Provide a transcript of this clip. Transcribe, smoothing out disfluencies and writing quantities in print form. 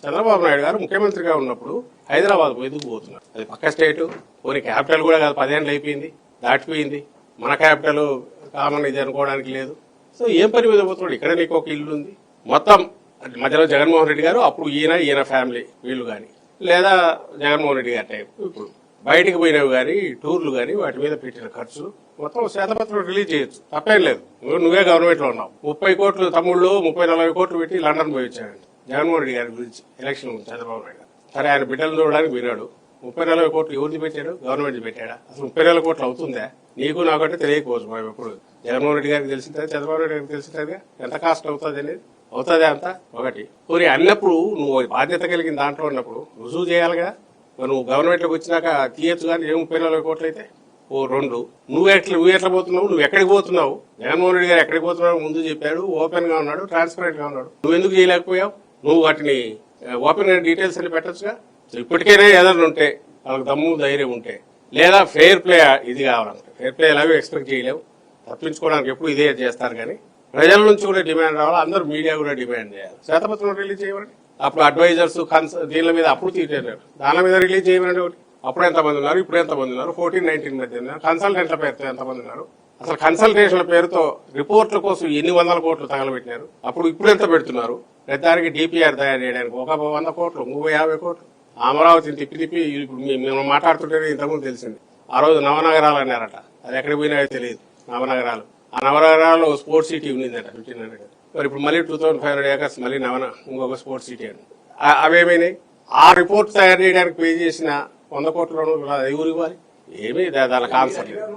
చంద్రబాబు నాయుడు గారు ముఖ్యమంత్రిగా ఉన్నప్పుడు హైదరాబాద్ ఎందుకు పోతున్నారు? అది పక్క స్టేట్, పోనీ క్యాపిటల్ కూడా కాదు, 10 ఏళ్ళు అయిపోయింది, దాటిపోయింది. మన క్యాపిటల్ కామన్ ఇది అనుకోవడానికి లేదు. సో ఏం పని మీద పోతున్నాడు? ఇక్కడ నీకు ఒక ఇల్లు ఉంది. మొత్తం మధ్యలో జగన్మోహన్ రెడ్డి గారు, అప్పుడు ఈయన ఫ్యామిలీ వీళ్ళు కానీ, లేదా జగన్మోహన్ రెడ్డి గారి టైం ఇప్పుడు బయటికి పోయినవి కానీ, టూర్లు కానీ, వాటి మీద పెట్టిన ఖర్చులు మొత్తం శ్వేతపత్రం రిలీజ్ చేయొచ్చు, తప్పేం లేదు. నువ్వే గవర్నమెంట్ లో ఉన్నావు. 30 కోట్లు తమ్ముళ్ళు 30-40 కోట్లు పెట్టి లండన్ పోయి వచ్చాడండి జగన్మోహన్ రెడ్డి గారి గురించి ఎలక్షన్ చంద్రబాబు నాయుడు గారు. సరే, ఆయన బిడ్డలు చూడడానికి విన్నాడు. 30-40 కోట్లు ఎవరిది పెట్టాడు? గవర్నమెంట్ పెట్టాడా? అసలు 30-40 కోట్లు అవుతుందా? నీకు నాకంటే తెలియకపోవచ్చు. మనం ఎప్పుడు జగన్మోహన్ రెడ్డి గారికి తెలిసిందే, చంద్రబాబు నాయుడు గారికి తెలిసిందే ఎంత కాస్ట్ అవుతుంది అనేది. అవుతుందే అంత ఒకటి. పోనీ అన్నప్పుడు నువ్వు బాధ్యత కలిగిన దాంట్లో ఉన్నప్పుడు రుజువు చేయాలిగా. నువ్వు గవర్నమెంట్ లోకి వచ్చినాక తీయచ్చు కానీ ఏ 30-40 కోట్లు అయితే ఓ 2. నువ్వు ఎట్లా పోతున్నావు? నువ్వు ఎక్కడికి పోతున్నావు? జగన్మోహన్ రెడ్డి గారు ఎక్కడికి పోతున్నావు ముందు చెప్పాడు. ఓపెన్ గా ఉన్నాడు, ట్రాన్స్పరెంట్ గా ఉన్నాడు. నువ్వు ఎందుకు చేయలేకపోయావు? నువ్వు వాటిని ఓపెన్ గా డీటెయిల్స్ అని పెట్టచ్చుగా. ఇప్పటికైనా ఏదైనా ఉంటే, వాళ్ళకి దమ్ము ధైర్యం ఉంటే, లేదా ఫెయిర్ ప్లే ఇది కావాలంటే, ఫెయిర్ ప్లే ఎలాగో ఎక్స్పెక్ట్ చేయలేవు. తప్పించుకోవడానికి ఎప్పుడు ఇదే చేస్తారు కానీ ప్రజల నుంచి కూడా డిమాండ్ రావాలి. అందరూ మీడియా కూడా డిమాండ్ చేయాలి. శ్వేతపత్రం రిలీజ్ చేయమని. అప్పుడు అడ్వైజర్స్ దీని మీద అప్పుడు తీర్చారు, దాని మీద రిలీజ్ చేయమని ఒకటి. అప్పుడు ఎంతమంది ఉన్నారు, ఇప్పుడు ఎంతమంది ఉన్నారు, 14-19 మధ్య ఉన్నారు. కన్సల్టెంట్ల పేరుతో ఎంతమంది ఉన్నారు? అసలు కన్సల్టేషన్ల పేరుతో రిపోర్ట్ల కోసం ఎన్ని వందల కోట్లు తగలబెట్టినారు? ఇప్పుడు ఎంత పెడుతున్నారు? ప్రతిదానికి డిపిఆర్ తయారు చేయడానికి ఒక 100 కోట్లు, 50 కోట్లు. అమరావతిని తిప్పి ఇప్పుడు మేము మాట్లాడుతుంటేనే ఇంతకుముందు తెలిసింది. ఆ రోజు నవనగరాలు అన్నారట. అది ఎక్కడికి పోయినాయో తెలియదు. నవనగరాలు, ఆ నవనగరాల్లో స్పోర్ట్స్ సిటీ ఉండిందట 1500. మరి ఇప్పుడు మళ్ళీ 2500 ఏకర్స్ మళ్ళీ ఇంకొక స్పోర్ట్స్ సిటీ అని అవేమైనాయి? ఆ రిపోర్ట్ తయారు చేయడానికి పే చేసిన 100 కోట్లను ఎవరు ఇవ్వాలి? ఏమీ దానికి ఆన్సర్ లేదు.